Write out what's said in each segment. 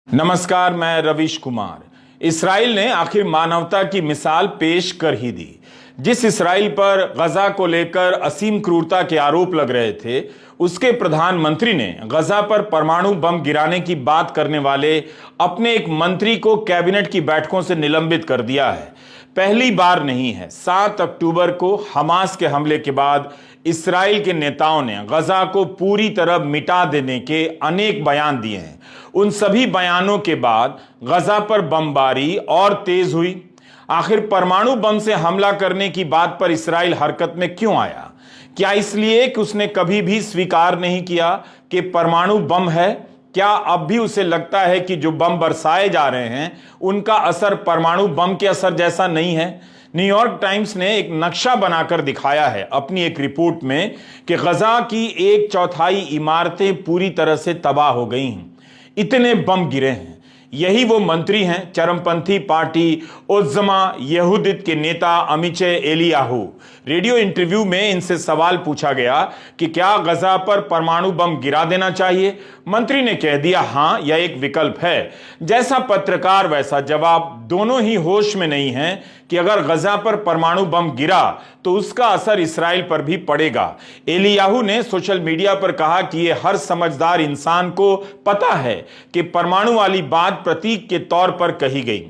नमस्कार, मैं रवीश कुमार। इसराइल ने आखिर मानवता की मिसाल पेश कर ही दी। जिस इसराइल पर गजा को लेकर असीम क्रूरता के आरोप लग रहे थे, उसके प्रधानमंत्री ने गजा पर परमाणु बम गिराने की बात करने वाले अपने एक मंत्री को कैबिनेट की बैठकों से निलंबित कर दिया है। पहली बार नहीं है। 7 अक्टूबर को हमास के हमले के बाद इसराइल के नेताओं ने गजा को पूरी तरह मिटा देने के अनेक बयान दिए हैं। उन सभी बयानों के बाद गजा पर बमबारी और तेज हुई। आखिर परमाणु बम से हमला करने की बात पर इसराइल हरकत में क्यों आया? क्या इसलिए कि उसने कभी भी स्वीकार नहीं किया कि परमाणु बम है? क्या अब भी उसे लगता है कि जो बम बरसाए जा रहे हैं उनका असर परमाणु बम के असर जैसा नहीं है? न्यूयॉर्क टाइम्स ने एक नक्शा बनाकर दिखाया है अपनी एक रिपोर्ट में कि गजा की 1/4 इमारतें पूरी तरह से तबाह हो गई हैं। इतने बम गिरे हैं। यही वो मंत्री हैं, चरमपंथी पार्टी ओज़्मा यहूदित के नेता अमिचे एलियाहू। रेडियो इंटरव्यू में इनसे सवाल पूछा गया कि क्या गजा पर परमाणु बम गिरा देना चाहिए। मंत्री ने कह दिया, हां, यह एक विकल्प है। जैसा पत्रकार वैसा जवाब। दोनों ही होश में नहीं हैं कि अगर गजा पर परमाणु बम गिरा तो उसका असर इसराइल पर भी पड़ेगा। एलियाहू ने सोशल मीडिया पर कहा कि यह हर समझदार इंसान को पता है कि परमाणु वाली बात प्रतीक के तौर पर कही गई।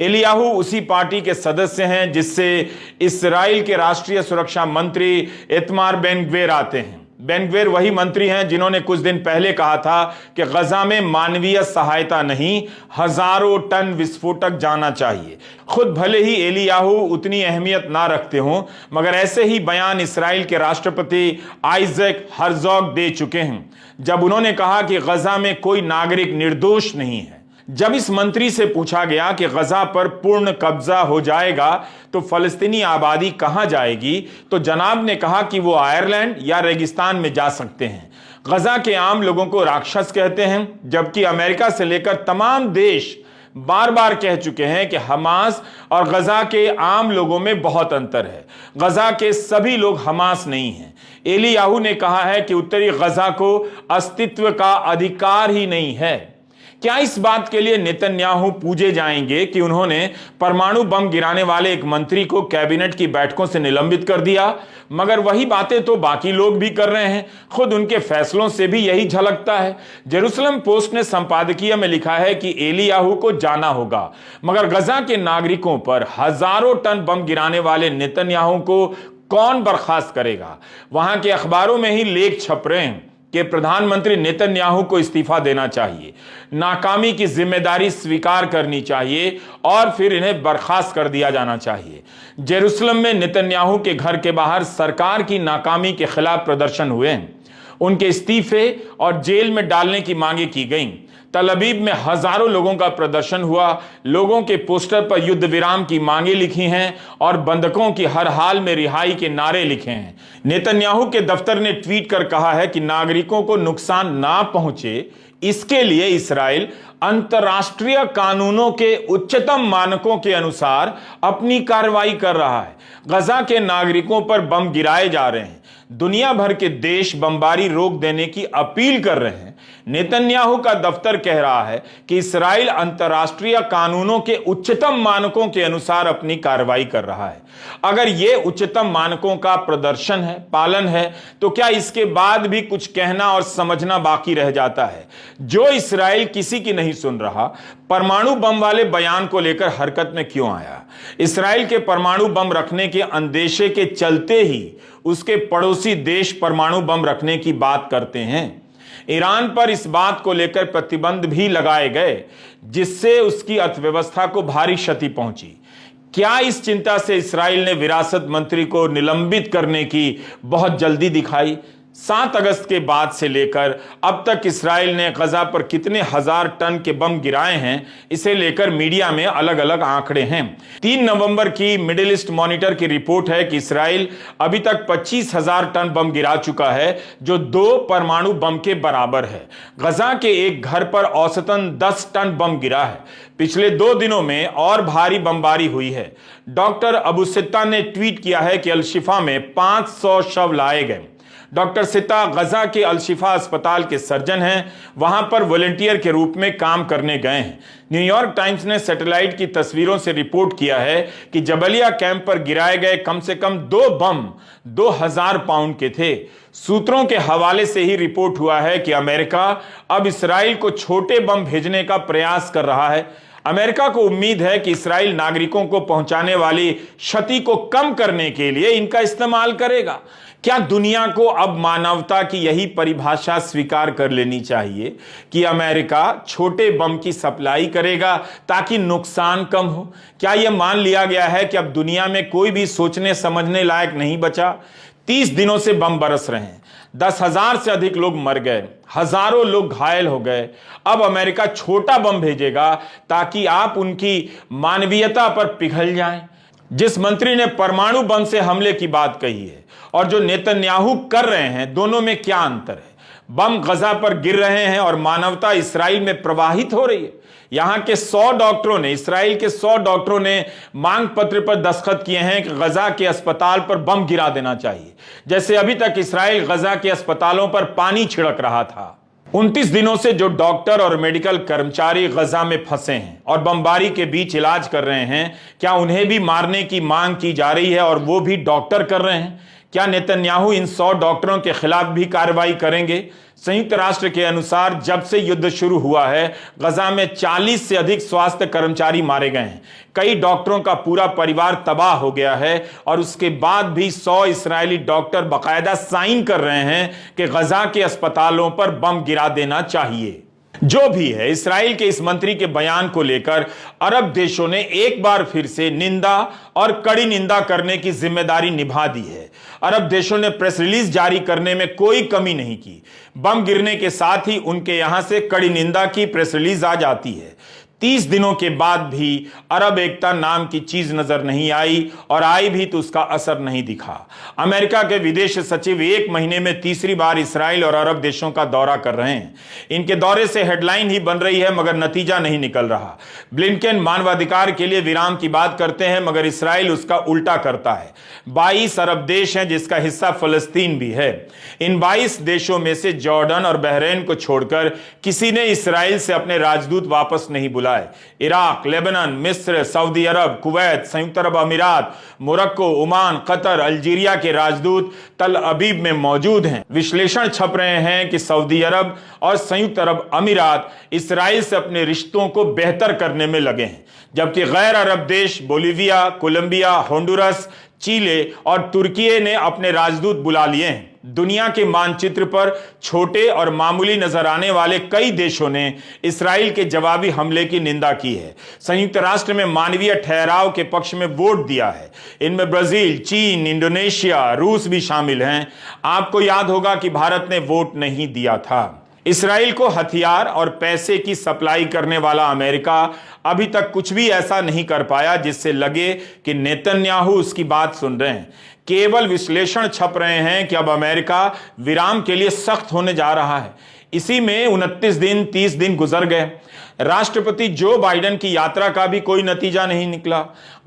एलियाहू उसी पार्टी के सदस्य हैं जिससे इसराइल के राष्ट्रीय सुरक्षा मंत्री इतमार बेन-ग्विर आते हैं। बेन-ग्विर वही मंत्री हैं जिन्होंने कुछ दिन पहले कहा था कि गजा में मानवीय सहायता नहीं, हजारों टन विस्फोटक जाना चाहिए। खुद भले ही एलियाहू उतनी अहमियत ना रखते हों, मगर ऐसे ही बयान इसराइल के राष्ट्रपति आइजैक हर्जोग दे चुके हैं जब उन्होंने कहा कि गजा में कोई नागरिक निर्दोष नहीं है। जब इस मंत्री से पूछा गया कि गजा पर पूर्ण कब्जा हो जाएगा तो फलस्तीनी आबादी कहां जाएगी, तो जनाब ने कहा कि वो आयरलैंड या रेगिस्तान में जा सकते हैं। गजा के आम लोगों को राक्षस कहते हैं, जबकि अमेरिका से लेकर तमाम देश बार बार कह चुके हैं कि हमास और गजा के आम लोगों में बहुत अंतर है। गजा के सभी लोग हमास नहीं हैं। एलियाहू ने कहा है कि उत्तरी गजा को अस्तित्व का अधिकार ही नहीं है। क्या इस बात के लिए नेतन्याहू पूजे जाएंगे कि उन्होंने परमाणु बम गिराने वाले एक मंत्री को कैबिनेट की बैठकों से निलंबित कर दिया? मगर वही बातें तो बाकी लोग भी कर रहे हैं। खुद उनके फैसलों से भी यही झलकता है। जेरूसलम पोस्ट ने संपादकीय में लिखा है कि एलियाहू को जाना होगा, मगर गजा के नागरिकों पर हजारों टन बम गिराने वाले नेतन्याहू को कौन बर्खास्त करेगा? वहां के अखबारों में ही लेख छप रहे हैं कि प्रधानमंत्री नेतन्याहू को इस्तीफा देना चाहिए, नाकामी की जिम्मेदारी स्वीकार करनी चाहिए और फिर इन्हें बर्खास्त कर दिया जाना चाहिए। जेरूसलम में नेतन्याहू के घर के बाहर सरकार की नाकामी के खिलाफ प्रदर्शन हुए हैं। उनके इस्तीफे और जेल में डालने की मांगे की गईं। तल अवीव में हजारों लोगों का प्रदर्शन हुआ। लोगों के पोस्टर पर युद्ध विराम की मांगे लिखी हैं और बंधकों की हर हाल में रिहाई के नारे लिखे हैं। नेतन्याहू के दफ्तर ने ट्वीट कर कहा है कि नागरिकों को नुकसान ना पहुंचे, इसके लिए इसराइल अंतर्राष्ट्रीय कानूनों के उच्चतम मानकों के अनुसार अपनी कार्रवाई कर रहा है। गजा के नागरिकों पर बम गिराए जा रहे हैं। दुनिया भर के देश बमबारी रोक देने की अपील कर रहे हैं। नेतन्याहू का दफ्तर कह रहा है कि इसराइल अंतर्राष्ट्रीय कानूनों के उच्चतम मानकों के अनुसार अपनी कार्रवाई कर रहा है। अगर यह उच्चतम मानकों का प्रदर्शन है, पालन है, तो क्या इसके बाद भी कुछ कहना और समझना बाकी रह जाता है? जो इसराइल किसी की नहीं सुन रहा, परमाणु बम वाले बयान को लेकर हरकत में क्यों आया? इसराइल के परमाणु बम रखने के अंदेशे के चलते ही उसके पड़ोसी देश परमाणु बम रखने की बात करते हैं। ईरान पर इस बात को लेकर प्रतिबंध भी लगाए गए, जिससे उसकी अर्थव्यवस्था को भारी क्षति पहुंची। क्या इस चिंता से इसराइल ने विरासत मंत्री को निलंबित करने की बहुत जल्दी दिखाई? 7 अगस्त के बाद से लेकर अब तक इसराइल ने गजा पर कितने हजार टन के बम गिराए हैं, इसे लेकर मीडिया में अलग अलग आंकड़े हैं। 3 नवंबर की मिडिल ईस्ट मॉनिटर की रिपोर्ट है कि इसराइल अभी तक 25,000 टन बम गिरा चुका है, जो 2 परमाणु बम के बराबर है। गजा के एक घर पर औसतन 10 टन बम गिरा है। पिछले 2 दिनों में और भारी बमबारी हुई है। डॉक्टर अबू सित्ता ने ट्वीट किया है कि अल शिफा में 500 शव लाए गए। डॉक्टर सिता गजा के अल-शिफा अस्पताल के सर्जन हैं, वहां पर वॉलंटियर के रूप में काम करने गए हैं। न्यूयॉर्क टाइम्स ने सैटेलाइट की तस्वीरों से रिपोर्ट किया है कि जबलिया कैंप पर गिराए गए कम से कम 2 बम 2000 पाउंड के थे। सूत्रों के हवाले से ही रिपोर्ट हुआ है कि अमेरिका अब इसराइल को छोटे बम भेजने का प्रयास कर रहा है। अमेरिका को उम्मीद है कि इसराइल नागरिकों को पहुंचाने वाली क्षति को कम करने के लिए इनका इस्तेमाल करेगा। क्या दुनिया को अब मानवता की यही परिभाषा स्वीकार कर लेनी चाहिए कि अमेरिका छोटे बम की सप्लाई करेगा ताकि नुकसान कम हो? क्या यह मान लिया गया है कि अब दुनिया में कोई भी सोचने समझने लायक नहीं बचा? 30 दिनों से बम बरस रहे हैं, 10,000 से अधिक लोग मर गए, हजारों लोग घायल हो गए। अब अमेरिका छोटा बम भेजेगा ताकि आप उनकी मानवीयता पर पिघल जाएं। जिस मंत्री ने परमाणु बम से हमले की बात कही है और जो नेतन्याहू कर रहे हैं, दोनों में क्या अंतर है? बम गजा पर गिर रहे हैं और मानवता इसराइल में प्रवाहित हो रही है। यहां के 100 डॉक्टरों ने, इसराइल के 100 डॉक्टरों ने मांग पत्र पर दस्तखत किए हैं कि गजा के अस्पताल पर बम गिरा देना चाहिए, जैसे अभी तक इसराइल गजा के अस्पतालों पर पानी छिड़क रहा था। 29 दिनों से जो डॉक्टर और मेडिकल कर्मचारी गजा में फंसे हैं और बमबारी के बीच इलाज कर रहे हैं, क्या उन्हें भी मारने की मांग की जा रही है और वो भी डॉक्टर कर रहे हैं? क्या नेतन्याहू इन 100 डॉक्टरों के खिलाफ भी कार्रवाई करेंगे? संयुक्त राष्ट्र के अनुसार जब से युद्ध शुरू हुआ है, गजा में 40 से अधिक स्वास्थ्य कर्मचारी मारे गए हैं। कई डॉक्टरों का पूरा परिवार तबाह हो गया है और उसके बाद भी 100 इस्राएली डॉक्टर बाकायदा साइन कर रहे हैं कि गजा के अस्पतालों पर बम गिरा देना चाहिए। जो भी है, इसराइल के इस मंत्री के बयान को लेकर अरब देशों ने एक बार फिर से निंदा और कड़ी निंदा करने की जिम्मेदारी निभा दी है। अरब देशों ने प्रेस रिलीज जारी करने में कोई कमी नहीं की। बम गिरने के साथ ही उनके यहां से कड़ी निंदा की प्रेस रिलीज आ जाती है। 30 दिनों के बाद भी अरब एकता नाम की चीज नजर नहीं आई और आई भी तो उसका असर नहीं दिखा। अमेरिका के विदेश सचिव 1 महीने में तीसरी बार इसराइल और अरब देशों का दौरा कर रहे हैं। इनके दौरे से हेडलाइन ही बन रही है मगर नतीजा नहीं निकल रहा। ब्लिंकन मानवाधिकार के लिए विराम की बात करते हैं मगर इसराइल उसका उल्टा करता है। 22 अरब देश हैं जिसका हिस्सा फलस्तीन भी है। इन 22 देशों में से जॉर्डन और बहरीन को छोड़कर किसी ने इसराइल से अपने राजदूत वापस नहीं बुलाए। इराक, लेबनान, मिस्र, सऊदी अरब, कुवैत, संयुक्त अरब अमीरात, मोरक्को, ओमान, कतर, अल्जीरिया के राजदूत तल अबीब में मौजूद हैं। विश्लेषण छप रहे हैं कि सऊदी अरब और संयुक्त अरब अमीरात इसराइल से अपने रिश्तों को बेहतर करने में लगे हैं, जबकि गैर अरब देश बोलीविया, कोलंबिया, होंडुरस, चीले और तुर्की ने अपने राजदूत बुला लिए हैं। दुनिया के मानचित्र पर छोटे और मामूली नजर आने वाले कई देशों ने इसराइल के जवाबी हमले की निंदा की है। संयुक्त राष्ट्र में मानवीय ठहराव के पक्ष में वोट दिया है। इनमें ब्राजील, चीन, इंडोनेशिया, रूस भी शामिल हैं। आपको याद होगा कि भारत ने वोट नहीं दिया था। इसराइल को हथियार और पैसे की सप्लाई करने वाला अमेरिका अभी तक कुछ भी ऐसा नहीं कर पाया जिससे लगे कि नेतन्याहू उसकी बात सुन रहे हैं। केवल विश्लेषण छप रहे हैं कि अब अमेरिका विराम के लिए सख्त होने जा रहा है। इसी में 29 दिन 30 दिन गुजर गए। राष्ट्रपति जो बाइडेन की यात्रा का भी कोई नतीजा नहीं निकला।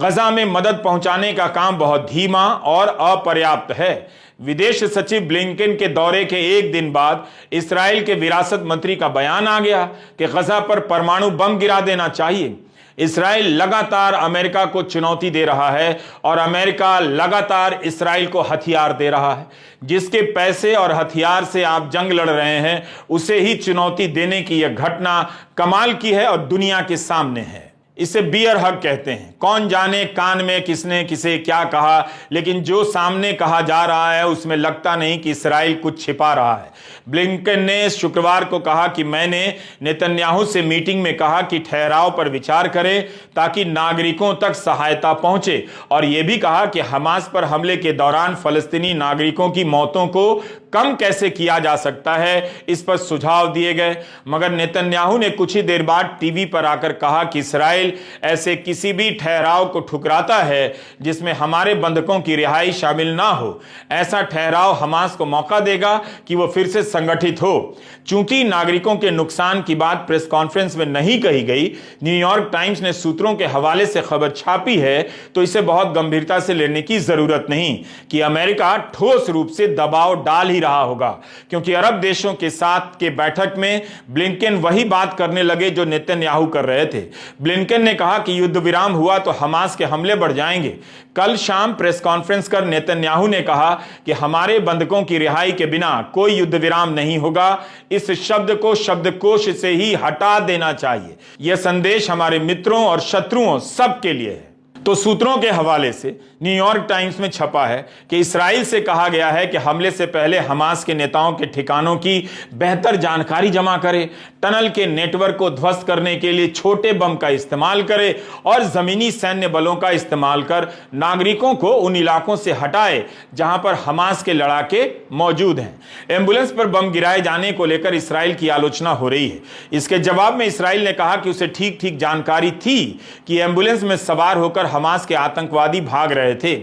गजा में मदद पहुंचाने का काम बहुत धीमा और अपर्याप्त है। विदेश सचिव ब्लिंकन के दौरे के एक दिन बाद इसराइल के विरासत मंत्री का बयान आ गया कि गजा पर परमाणु बम गिरा देना चाहिए। इसराइल लगातार अमेरिका को चुनौती दे रहा है और अमेरिका लगातार इसराइल को हथियार दे रहा है। जिसके पैसे और हथियार से आप जंग लड़ रहे हैं, उसे ही चुनौती देने की यह घटना कमाल की है और दुनिया के सामने है। इसे बियर हग कहते हैं। कौन जाने कान में किसने किसे क्या कहा, लेकिन जो सामने कहा जा रहा है उसमें लगता नहीं कि इसराइल कुछ छिपा रहा है। ब्लिंकन ने शुक्रवार को कहा कि मैंने नेतन्याहू से मीटिंग में कहा कि ठहराव पर विचार करें ताकि नागरिकों तक सहायता पहुंचे, और यह भी कहा कि हमास पर हमले के दौरान फलस्तीनी नागरिकों की मौतों को कम कैसे किया जा सकता है, इस पर सुझाव दिए गए। मगर नेतन्याहू ने कुछ ही देर बाद टीवी पर आकर कहा कि इसराइल ऐसे किसी भी ठहराव को ठुकराता है जिसमें हमारे बंधकों की रिहाई शामिल ना हो। ऐसा ठहराव हमास को मौका देगा कि वो फिर से संगठित हो। चूंकि नागरिकों के नुकसान की बात प्रेस कॉन्फ्रेंस में नहीं कही गई, न्यूयॉर्क टाइम्स ने सूत्रों के हवाले से खबर छापी है, तो इसे बहुत गंभीरता से लेने की जरूरत नहीं कि अमेरिका ठोस रूप से दबाव डाल ही ही रहा होगा, क्योंकि अरब देशों के साथ के बैठक में ब्लिंकन वही बात करने लगे जो नेतन्याहू कर रहे थे। ब्लिंकन ने कहा कि युद्ध विराम हुआ तो हमास के हमले बढ़ जाएंगे। कल शाम प्रेस कॉन्फ्रेंस कर नेतन्याहू ने कहा कि हमारे बंधकों की रिहाई के बिना कोई युद्ध विराम नहीं होगा। इस शब्द को शब्दकोश से ही हटा देना चाहिए। यह संदेश हमारे मित्रों और शत्रुओं सबके लिए है। तो सूत्रों के हवाले से न्यूयॉर्क टाइम्स में छपा है कि इस्राइल से कहा गया है कि हमले से पहले हमास के नेताओं के ठिकानों की बेहतर जानकारी जमा करे, टनल के नेटवर्क को ध्वस्त करने के लिए छोटे बम का इस्तेमाल करे और जमीनी सैन्य बलों का इस्तेमाल कर नागरिकों को उन इलाकों से हटाए जहां पर हमास के लड़ाके मौजूद हैं। एम्बुलेंस पर बम गिराए जाने को लेकर इस्राइल की आलोचना हो रही है। इसके जवाब में इस्राइल ने कहा कि उसे ठीक ठीक जानकारी थी कि एम्बुलेंस में सवार होकर हमास के आतंकवादी भाग रहे थे।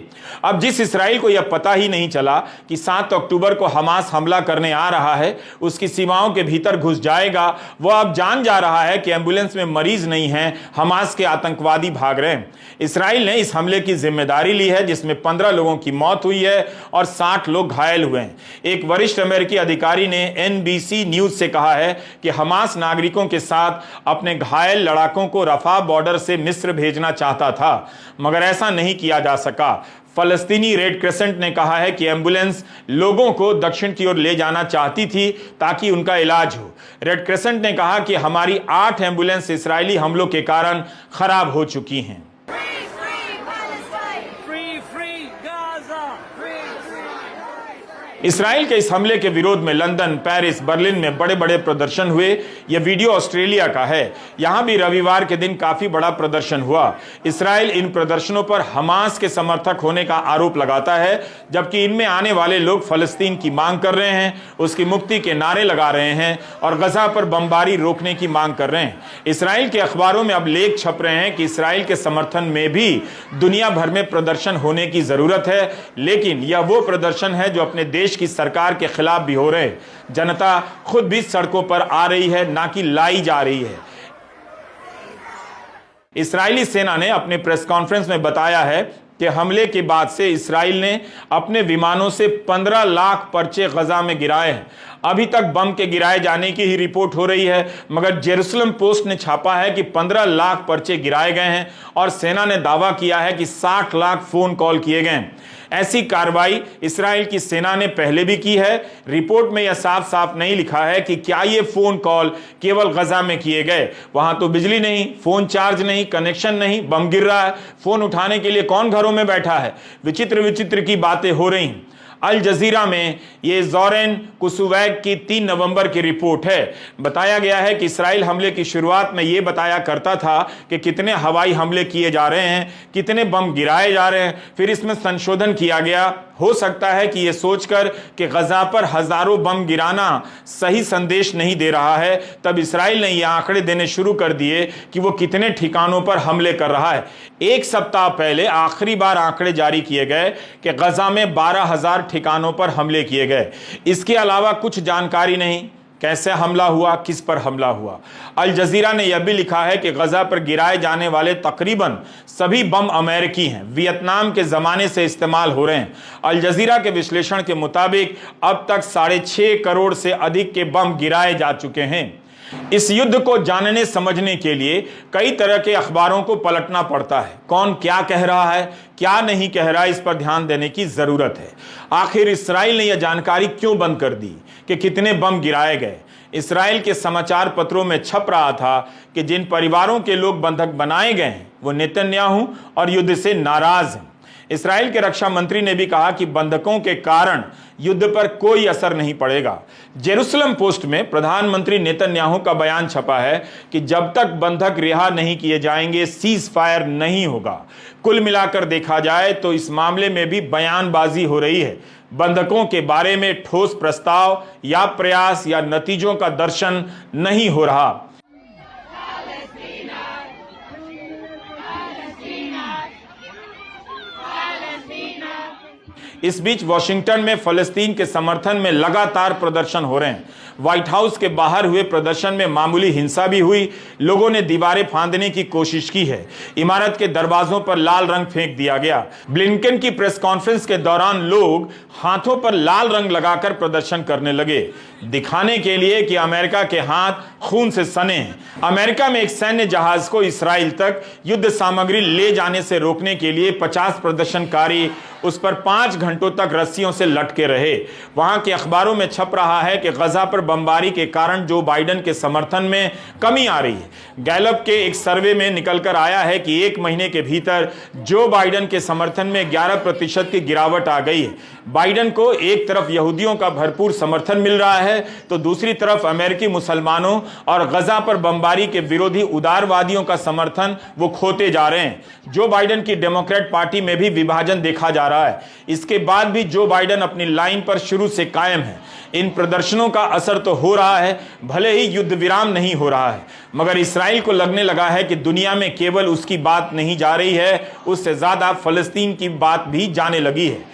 अब जिस इस्राइल को यह पता ही नहीं चला कि 7 अक्टूबर को हमास हमला करने आ रहा है, उसकी सीमाओं के भीतर घुस जाएगा, वह अब जान जा रहा है कि एम्बुलेंस में मरीज नहीं है, हमास के आतंकवादी भाग रहे हैं। इस्राइल ने इस हमले की जिम्मेदारी ली है, जिसमें 15 लोगों की मौत हुई है और 60 लोग घायल हुए हैं। एक वरिष्ठ अमेरिकी अधिकारी ने NBC न्यूज से कहा है कि हमास नागरिकों के साथ अपने घायल लड़ाकों को रफा बॉर्डर से मिस्र भेजना चाहता था, मगर ऐसा नहीं किया जा सका। फलस्तीनी रेड क्रिसेंट ने कहा है कि एम्बुलेंस लोगों को दक्षिण की ओर ले जाना चाहती थी ताकि उनका इलाज हो। रेड क्रिसेंट ने कहा कि हमारी 8 एम्बुलेंस इस्राएली हमलों के कारण खराब हो चुकी हैं। इसराइल के इस हमले के विरोध में लंदन, पेरिस, बर्लिन में बड़े बड़े प्रदर्शन हुए। यह वीडियो ऑस्ट्रेलिया का है। यहां भी रविवार के दिन काफी बड़ा प्रदर्शन हुआ। इसराइल इन प्रदर्शनों पर हमास के समर्थक होने का आरोप लगाता है, जबकि इनमें आने वाले लोग फलस्तीन की मांग कर रहे हैं, उसकी मुक्ति के नारे लगा रहे हैं और गजा पर बमबारी रोकने की मांग कर रहे हैं। इसराइल के अखबारों में अब लेख छप रहे हैं कि इसराइल के समर्थन में भी दुनिया भर में प्रदर्शन होने की जरूरत है, लेकिन यह वो प्रदर्शन है जो अपने देश की सरकार के खिलाफ भी हो रहे हैं। जनता खुद भी सड़कों पर आ रही है, ना कि लाई जा रही है। इस्राएली सेना ने अपने प्रेस कॉन्फ्रेंस में बताया है कि हमले के बाद से इसराइल ने अपने विमानों से 15 लाख पर्चे गजा में गिराए हैं। अभी तक बम के गिराए जाने की ही रिपोर्ट हो रही है, मगर जेरूसलम पोस्ट ने छापा है कि 15 लाख पर्चे गिराए गए हैं और सेना ने दावा किया है कि 60 लाख फोन कॉल किए गए हैं। ऐसी कार्रवाई इसराइल की सेना ने पहले भी की है। रिपोर्ट में यह साफ साफ नहीं लिखा है कि क्या ये फोन कॉल केवल गजा में किए गए। वहां तो बिजली नहीं, फोन चार्ज नहीं, कनेक्शन नहीं, बम गिर रहा है, फोन उठाने के लिए कौन घरों में बैठा है। विचित्र विचित्र की बातें हो रही। अल जजीरा में ये ज़ोरेन कुसुवैग की 3 नवंबर की रिपोर्ट है। बताया गया है कि इसराइल हमले की शुरुआत में ये बताया करता था कि कितने हवाई हमले किए जा रहे हैं, कितने बम गिराए जा रहे हैं। फिर इसमें संशोधन किया गया। हो सकता है कि यह सोचकर कि गजा पर हजारों बम गिराना सही संदेश नहीं दे रहा है, तब इसराइल ने यह आंकड़े देने शुरू कर दिए कि वो कितने ठिकानों पर हमले कर रहा है। 1 सप्ताह पहले आखिरी बार आंकड़े जारी किए गए कि गजा में 12,000 ठिकानों पर हमले किए गए। इसके अलावा कुछ जानकारी नहीं, कैसे हमला हुआ, किस पर हमला हुआ। अल जजीरा ने यह भी लिखा है कि गजा पर गिराए जाने वाले तकरीबन सभी बम अमेरिकी हैं, वियतनाम के जमाने से इस्तेमाल हो रहे हैं। अल जजीरा के विश्लेषण के मुताबिक अब तक 6.5 करोड़ से अधिक के बम गिराए जा चुके हैं। इस युद्ध को जानने समझने के लिए कई तरह के अखबारों को पलटना पड़ता है। कौन क्या कह रहा है, क्या नहीं कह रहा है, इस पर ध्यान देने की जरूरत है। आखिर इसराइल ने यह जानकारी क्यों बंद कर दी कि कितने बम गिराए गए। इसराइल के समाचार पत्रों में छप रहा था कि जिन परिवारों के लोग बंधक बनाए गए हैं वो नेतन्याहू और युद्ध से नाराज हैं। इसराइल के रक्षा मंत्री ने भी कहा कि बंधकों के कारण युद्ध पर कोई असर नहीं पड़ेगा। जेरूसलम पोस्ट में प्रधानमंत्री नेतन्याहू का बयान छपा है कि जब तक बंधक रिहा नहीं किए जाएंगे सीज फायर नहीं होगा। कुल मिलाकर देखा जाए तो इस मामले में भी बयानबाजी हो रही है। बंधकों के बारे में ठोस प्रस्ताव या प्रयास या नतीजों का दर्शन नहीं हो रहा। इस बीच वॉशिंगटन में फलस्तीन के समर्थन में लगातार प्रदर्शन हो रहे हैं। व्हाइट हाउस के बाहर हुए प्रदर्शन में मामूली हिंसा भी हुई। लोगों ने दीवारें फांदने की कोशिश की है। इमारत के दरवाजों पर लाल रंग फेंक दिया गया। ब्लिंकन की प्रेस कॉन्फ्रेंस के दौरान लोग हाथों पर लाल रंग लगाकर प्रदर्शन करने लगे, दिखाने के लिए कि अमेरिका के हाथ खून से सने हैं। अमेरिका में एक सैन्य जहाज को इस्राइल तक युद्ध सामग्री ले जाने से रोकने के लिए 50 प्रदर्शनकारी उस पर 5 घंटों तक रस्सियों से लटके रहे। वहां के अखबारों में छप रहा है कि गजा पर बमबारी के कारण जो बाइडेन के समर्थन में कमी आ रही है। गैलप के एक सर्वे में निकलकर आया है कि 1 महीने के भीतर जो बाइडेन के समर्थन में 11% की गिरावट आ गई है। बाइडेन को एक तरफ यहूदियों का भरपूर समर्थन मिल रहा है तो दूसरी तरफ अमेरिकी मुसलमानों और गजा पर बमबारी के विरोधी उदारवादियों का समर्थन वो खोते जा रहे हैं। जो बाइडेन की डेमोक्रेट पार्टी में भी विभाजन देखा जा रहा है। इसके बाद भी जो बाइडेन अपनी लाइन पर शुरू से कायम है। इन प्रदर्शनों का असर तो हो रहा है, भले ही युद्ध विराम नहीं हो रहा है, मगर इस्राइल को लगने लगा है कि दुनिया में केवल उसकी बात नहीं जा रही है, उससे ज्यादा फलस्तीन की बात भी जाने लगी है।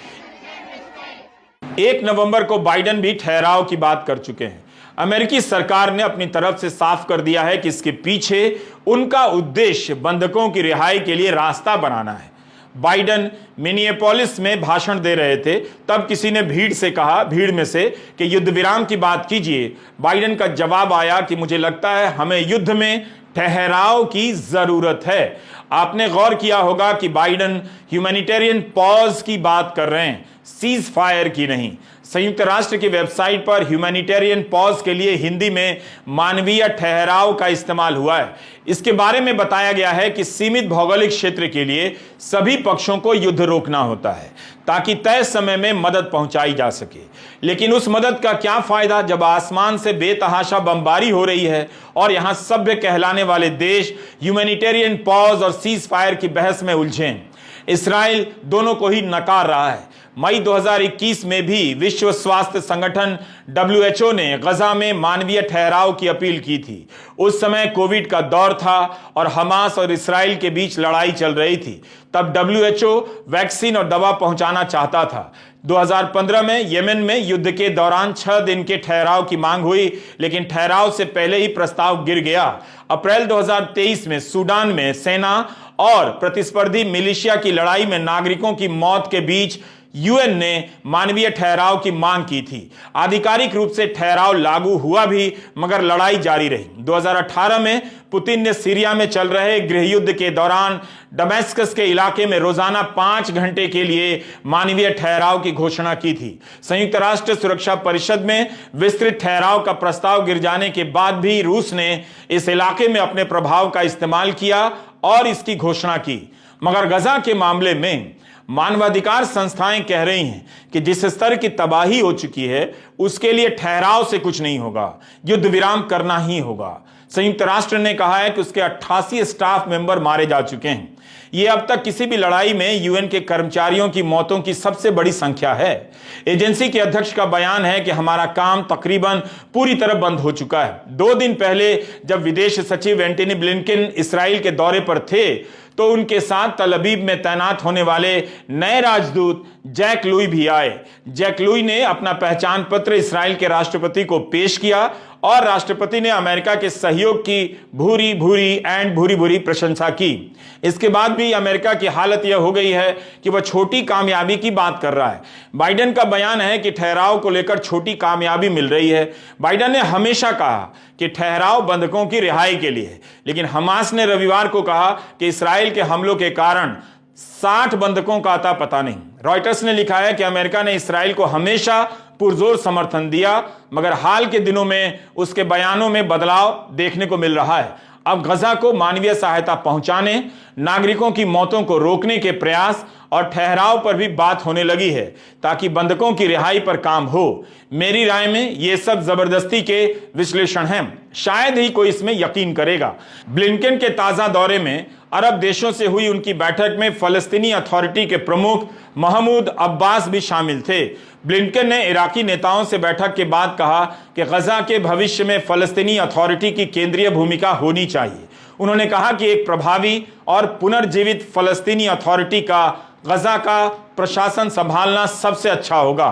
1 नवंबर को बाइडेन भी ठहराव की बात कर चुके हैं। अमेरिकी सरकार ने अपनी तरफ से साफ कर दिया है कि इसके पीछे उनका उद्देश्य बंधकों की रिहाई के लिए रास्ता बनाना है। बाइडेन मिनियापोलिस में भाषण दे रहे थे, तब किसी ने भीड़ में से कि युद्ध विराम की बात कीजिए। बाइडेन का जवाब आया कि मुझे लगता है हमें युद्ध में ठहराव की जरूरत है। आपने गौर किया होगा कि बाइडेन ह्यूमैनिटेरियन पॉज की बात कर रहे हैं, सीज फायर की नहीं। संयुक्त राष्ट्र की वेबसाइट पर ह्यूमैनिटेरियन पॉज के लिए हिंदी में मानवीय ठहराव का इस्तेमाल हुआ है। इसके बारे में बताया गया है कि सीमित भौगोलिक क्षेत्र के लिए सभी पक्षों को युद्ध रोकना होता है ताकि तय समय में मदद पहुंचाई जा सके। लेकिन उस मदद का क्या फायदा जब आसमान से बेतहाशा बमबारी हो रही है और यहां सभ्य कहलाने वाले देश ह्यूमैनिटेरियन पॉज और सीज फायर की बहस में उलझे हैं। इस्राइल दोनों को ही नकार रहा है। मई 2021 में भी विश्व स्वास्थ्य संगठन WHO ने गजा में मानवीय ठहराव की अपील की थी। उस समय कोविड का दौर था और हमास और इस्राइल के बीच लड़ाई चल रही थी। तब WHO वैक्सीन और दवा पहुंचाना चाहता था। 2015 में यमन में युद्ध के दौरान 6 दिन के ठहराव की मांग हुई, लेकिन ठहराव से पहले ही प्रस्ताव गिर गया। अप्रैल 2023 में सूडान में सेना और प्रतिस्पर्धी मिलिशिया की लड़ाई में नागरिकों की मौत के बीच यूएन ने मानवीय ठहराव की मांग की थी। आधिकारिक रूप से ठहराव लागू हुआ भी, मगर लड़ाई जारी रही। 2018 में पुतिन ने सीरिया में चल रहे गृहयुद्ध के दौरान दमेस्कस के इलाके में रोजाना 5 घंटे के लिए मानवीय ठहराव की घोषणा की थी। संयुक्त राष्ट्र सुरक्षा परिषद में विस्तृत ठहराव का प्रस्ताव गिर जाने के बाद भी रूस ने इस इलाके में अपने प्रभाव का इस्तेमाल किया और इसकी घोषणा की। मगर गजा के मामले में मानवाधिकार संस्थाएं कह रही हैं कि जिस स्तर की तबाही हो चुकी है उसके लिए ठहराव से कुछ नहीं होगा, युद्ध विराम करना ही होगा। संयुक्त राष्ट्र ने कहा है कि उसके 88 स्टाफ मेंबर मारे जा चुके हैं। यह अब तक किसी भी लड़ाई में यूएन के कर्मचारियों की मौतों की सबसे बड़ी संख्या है। एजेंसी के अध्यक्ष का बयान है कि हमारा काम तकरीबन पूरी तरह बंद हो चुका है। 2 दिन पहले जब विदेश सचिव एंटनी ब्लिंकन इस्राइल के दौरे पर थे तो उनके साथ तल अवीव में तैनात होने वाले नए राजदूत जैक लुई भी आए। जैक लुई ने अपना पहचान पत्र इस्राइल के राष्ट्रपति को पेश किया और राष्ट्रपति ने अमेरिका के सहयोग की भूरी भूरी प्रशंसा की। इसके बाद भी अमेरिका की हालत यह हो गई है कि वह छोटी कामयाबी की बात कर रहा है। बाइडेन का बयान है कि ठहराव को लेकर छोटी कामयाबी मिल रही है। बाइडेन ने हमेशा कहा कि ठहराव बंधकों की रिहाई के लिए है, लेकिन हमास ने रविवार को कहा कि इस्राइल के हमलों के कारण 60 बंधकों का अता पता नहीं। रॉयटर्स ने लिखा है कि अमेरिका ने इस्राइल को हमेशा पुरजोर समर्थन दिया, मगर हाल के दिनों में उसके बयानों में बदलाव देखने को मिल रहा है। अब गजा को मानवीय सहायता पहुंचाने, नागरिकों की मौतों को रोकने के प्रयास और ठहराव पर भी बात होने लगी है ताकि बंधकों की रिहाई पर काम हो। मेरी राय में ये सब जबरदस्ती के विश्लेषण हैं, शायद ही कोई इसमें यकीन करेगा। ब्लिंकन के ताजा दौरे में अरब देशों से हुई उनकी बैठक में फलस्तीनी अथॉरिटी के प्रमुख महमूद अब्बास भी शामिल थे। ब्लिंकन ने इराकी नेताओं से बैठक के बाद कहा कि गजा के भविष्य में फलस्तीनी अथॉरिटी की केंद्रीय भूमिका होनी चाहिए। उन्होंने कहा कि एक प्रभावी और पुनर्जीवित फलस्तीनी अथॉरिटी का गजा का प्रशासन संभालना सबसे अच्छा होगा।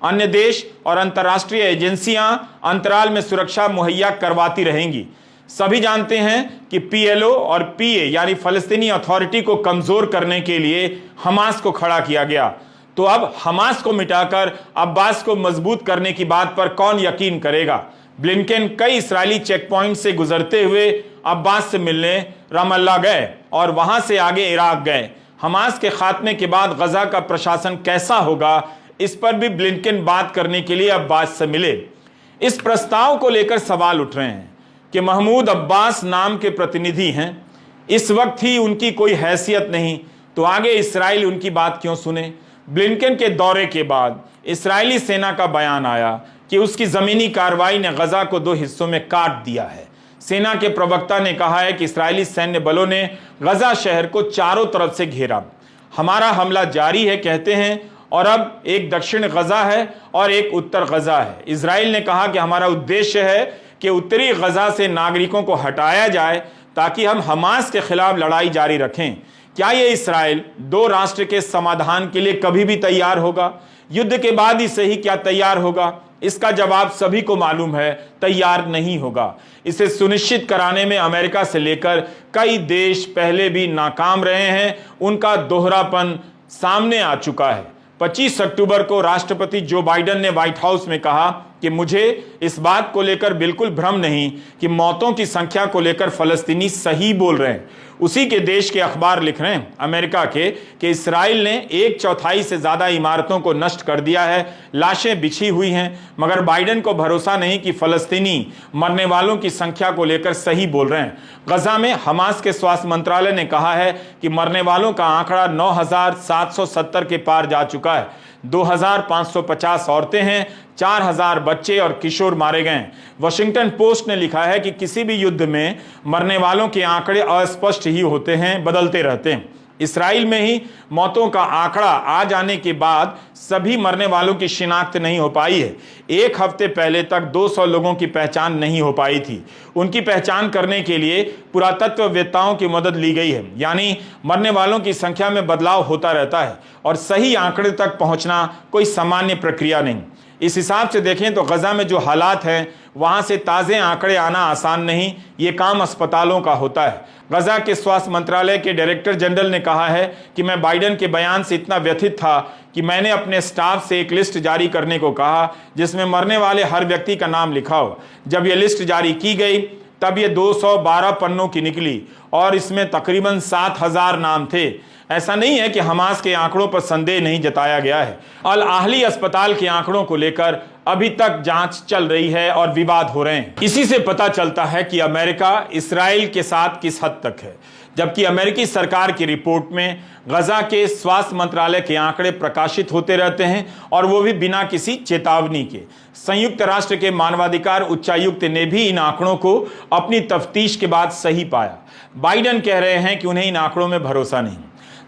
अन्य देश और अंतर्राष्ट्रीय एजेंसियां अंतराल में सुरक्षा मुहैया करवाती रहेंगी। सभी जानते हैं कि पीएलओ और पीए यानी फलस्तीनी अथॉरिटी को कमजोर करने के लिए हमास को खड़ा किया गया। तो अब हमास को मिटाकर अब्बास को मजबूत करने की बात पर कौन यकीन करेगा। ब्लिंकेन कई इस्राएली चेक पॉइंट से गुजरते हुए अब्बास से मिलने रमल्ला गए और वहां से आगे इराक गए। हमास के खात्मे के बाद गजा का प्रशासन कैसा होगा, इस पर भी ब्लिंकेन बात करने के लिए अब्बास से मिले। इस प्रस्ताव को लेकर सवाल उठ रहे हैं कि महमूद अब्बास नाम के प्रतिनिधि हैं, इस वक्त ही उनकी कोई हैसियत नहीं, तो आगे इस्राइल उनकी बात क्यों सुने। ब्लिंकेन के दौरे के बाद इस्राएली सेना का बयान आया कि उसकी जमीनी कार्रवाई ने गजा को 2 हिस्सों में काट दिया है। सेना के प्रवक्ता ने कहा है कि इस्राएली सैन्य बलों ने गजा शहर को चारों तरफ से घेरा। हमारा हमला जारी है कहते हैं, और अब एक दक्षिण गजा है और एक उत्तर गजा है। इस्राएल ने कहा कि हमारा उद्देश्य है कि उत्तरी गजा से नागरिकों को हटाया जाए ताकि हम हमास के खिलाफ लड़ाई जारी रखें। क्या ये इस्राएल 2 राष्ट्र के समाधान के लिए कभी भी तैयार होगा? युद्ध के बाद ही सही क्या तैयार होगा? इसका जवाब सभी को मालूम है, तैयार नहीं होगा। इसे सुनिश्चित कराने में अमेरिका से लेकर कई देश पहले भी नाकाम रहे हैं। उनका दोहरापन सामने आ चुका है। 25 अक्टूबर को राष्ट्रपति जो बाइडेन ने व्हाइट हाउस में कहा कि मुझे इस बात को लेकर बिल्कुल भ्रम नहीं कि मौतों की संख्या को लेकर फलस्तीनी सही बोल रहे हैं। उसी के देश के अखबार लिख रहे हैं अमेरिका के कि इस्राइल ने 1/4 से ज्यादा इमारतों को नष्ट कर दिया है, लाशें बिछी हुई हैं, मगर बाइडेन को भरोसा नहीं कि फलस्तीनी मरने वालों की संख्या को लेकर सही बोल रहे हैं। गजा में हमास के स्वास्थ्य मंत्रालय ने कहा है कि मरने वालों का आंकड़ा 9,770 के पार जा चुका है। 2,550 औरतें हैं, 4,000 बच्चे और किशोर मारे गए। वॉशिंगटन पोस्ट ने लिखा है कि किसी भी युद्ध में मरने वालों के आंकड़े अस्पष्ट ही होते हैं, बदलते रहते हैं। इस्राइल में ही मौतों का आंकड़ा आ जाने के बाद सभी मरने वालों की शिनाख्त नहीं हो पाई है। 1 हफ्ते पहले तक 200 लोगों की पहचान नहीं हो पाई थी। उनकी पहचान करने के लिए पुरातत्ववेत्ताओं की मदद ली गई है। यानी मरने वालों की संख्या में बदलाव होता रहता है और सही आंकड़े तक पहुंचना कोई सामान्य प्रक्रिया नहीं। इस हिसाब से देखें तो गजा में जो हालात हैं वहां से ताज़े आंकड़े आना आसान नहीं, ये काम अस्पतालों का होता है। गजा के स्वास्थ्य मंत्रालय के डायरेक्टर जनरल ने कहा है कि मैं बाइडेन के बयान से इतना व्यथित था कि मैंने अपने स्टाफ से एक लिस्ट जारी करने को कहा जिसमें मरने वाले हर व्यक्ति का नाम लिखा हो। जब यह लिस्ट जारी की गई तब ये 212 पन्नों की निकली और इसमें तकरीबन 7,000 नाम थे। ऐसा नहीं है कि हमास के आंकड़ों पर संदेह नहीं जताया गया है। अल आहली अस्पताल के आंकड़ों को लेकर अभी तक जांच चल रही है और विवाद हो रहे हैं। इसी से पता चलता है कि अमेरिका इस्राइल के साथ किस हद तक है। जबकि अमेरिकी सरकार की रिपोर्ट में गजा के स्वास्थ्य मंत्रालय के आंकड़े प्रकाशित होते रहते हैं और वो भी बिना किसी चेतावनी के। संयुक्त राष्ट्र के मानवाधिकार उच्चायुक्त ने भी इन आंकड़ों को अपनी तफ्तीश के बाद सही पाया। बाइडेन कह रहे हैं कि उन्हें इन आंकड़ों में भरोसा नहीं।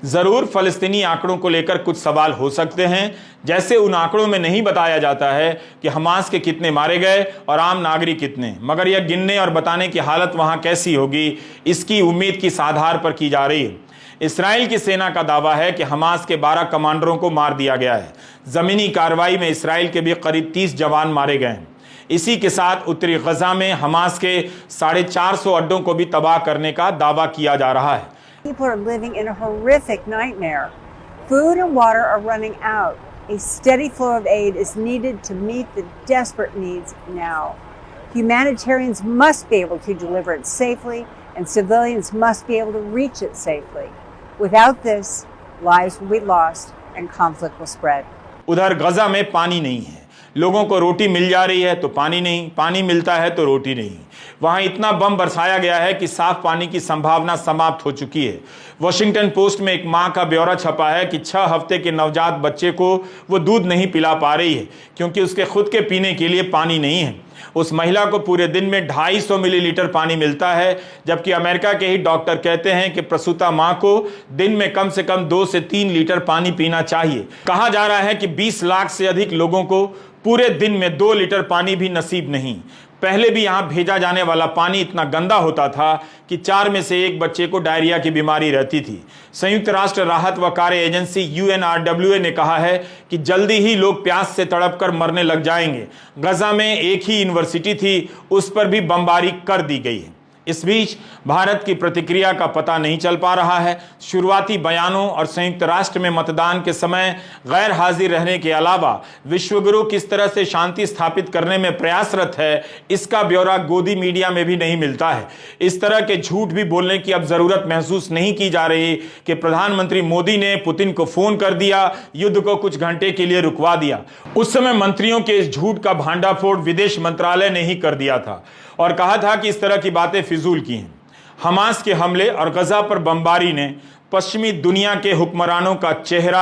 जरूर फलस्तीनी आंकड़ों को लेकर कुछ सवाल हो सकते हैं, जैसे उन आंकड़ों में नहीं बताया जाता है कि हमास के कितने मारे गए और आम नागरिक कितने, मगर यह गिनने और बताने की हालत वहां कैसी होगी, इसकी उम्मीद किस आधार पर की जा रही है। इस्राइल की सेना का दावा है कि हमास के 12 कमांडरों को मार दिया गया है। जमीनी कार्रवाई में इस्राइल के भी करीब 30 जवान मारे गए हैं। इसी के साथ उत्तरी गजा में हमास के 450 अड्डों को भी तबाह करने का दावा किया जा रहा है। People are living in a horrific nightmare. Food and water are running out. A steady flow of aid is needed to meet the desperate needs now. Humanitarians must be able to deliver it safely, and civilians must be able to reach it safely. Without this, lives will be lost and conflict will spread. उधर गजा में पानी नहीं है। लोगों को रोटी मिल जा रही है तो पानी नहीं, पानी मिलता है तो रोटी नहीं। वहां इतना बम बरसाया गया है कि साफ पानी की संभावना समाप्त हो चुकी है। वॉशिंगटन पोस्ट में एक मां का ब्यौरा छपा है कि 6 हफ्ते के नवजात बच्चे को वो दूध नहीं पिला पा रही है क्योंकि उसके खुद के पीने के लिए पानी नहीं है। उस महिला को पूरे दिन में 250 मिलीलीटर पानी मिलता है, जबकि अमेरिका के ही डॉक्टर कहते हैं कि प्रसूता मां को दिन में कम से कम 2 से 3 लीटर पानी पीना चाहिए। कहा जा रहा है कि 20 लाख से अधिक लोगों को पूरे दिन में 2 लीटर पानी भी नसीब नहीं। पहले भी यहां भेजा जाने वाला पानी इतना गंदा होता था कि 4 में से 1 बच्चे को डायरिया की बीमारी रहती थी। संयुक्त राष्ट्र राहत व कार्य एजेंसी UNRWA ने कहा है कि जल्दी ही लोग प्यास से तड़पकर मरने लग जाएंगे। गजा में एक ही यूनिवर्सिटी थी, उस पर भी बमबारी कर दी गई है। इस बीच भारत की प्रतिक्रिया का पता नहीं चल पा रहा है। शुरुआती बयानों और संयुक्त राष्ट्र में मतदान के समय गैर हाजिर रहने के अलावा विश्वगुरु किस तरह से शांति स्थापित करने में प्रयासरत है, इसका ब्यौरा गोदी मीडिया में भी नहीं मिलता है। इस तरह के झूठ भी बोलने की अब जरूरत महसूस नहीं की जा रही कि प्रधानमंत्री मोदी ने पुतिन को फोन कर दिया, युद्ध को कुछ घंटे के लिए रुकवा दिया। उस समय मंत्रियों के इस झूठ का भांडाफोड़ विदेश मंत्रालय ने ही कर दिया था और कहा था कि इस तरह की बातें फिजूल की हैं। हमास के हमले और गजा पर बमबारी ने पश्चिमी दुनिया के हुक्मरानों का चेहरा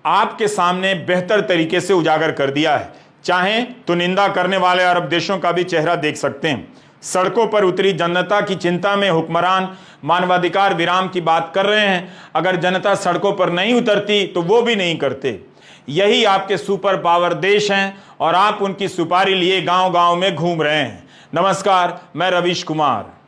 आपके सामने बेहतर तरीके से उजागर कर दिया है। चाहें तो निंदा करने वाले अरब देशों का भी चेहरा देख सकते हैं। सड़कों पर उतरी जनता की चिंता में हुक्मरान मानवाधिकार विराम की बात कर रहे हैं। अगर जनता सड़कों पर नहीं उतरती तो वो भी नहीं करते। यही आपके सुपर पावर देश हैं और आप उनकी सुपारी लिए गांव-गांव में घूम रहे हैं। नमस्कार, मैं रवीश कुमार।